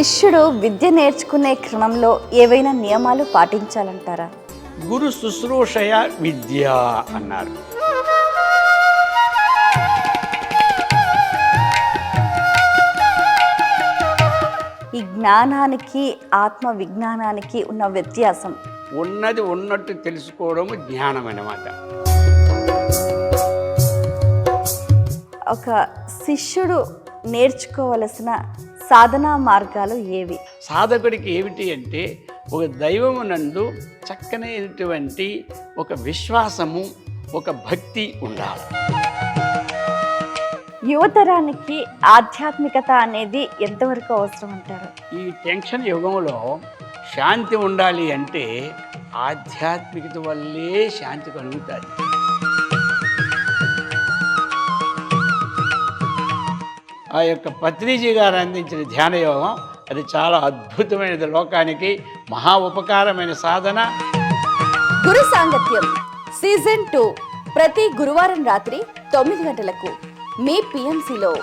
శిష్యుడు విద్య నేర్చుకునే క్రమంలో ఏవైనా నియమాలు పాటించాలంటారా? గురు శుశ్రూషయ విద్య అన్నారు. ఈ జ్ఞానానికి ఆత్మ విజ్ఞానానికి ఉన్న వ్యత్యాసం? ఉన్నది ఉన్నట్టు తెలుసుకోవడం జ్ఞానం అన్నమాట. ఒక శిష్యుడు నేర్చుకోవలసిన సాధనా మార్గాలు ఏవి? సాధకుడికి ఏమిటి అంటే ఒక దైవమునందు చక్కనైనటువంటి ఒక విశ్వాసము, ఒక భక్తి ఉండాలి. యువతరానికి ఆధ్యాత్మికత అనేది ఎంతవరకు అవసరం అంటారు? ఈ టెన్షన్ యుగంలో శాంతి ఉండాలి అంటే ఆధ్యాత్మికత వల్లే శాంతి కలుగుతుంది. ఆ యొక్క పత్రిజీ గారు అందించిన ధ్యానయోగం అది చాలా అద్భుతమైనది, లోకానికి మహా ఉపకారమైన సాధన. గురు సాంగత్యం సీజన్ 2 ప్రతి గురువారం రాత్రి 9 గంటలకు మీ PMCలో.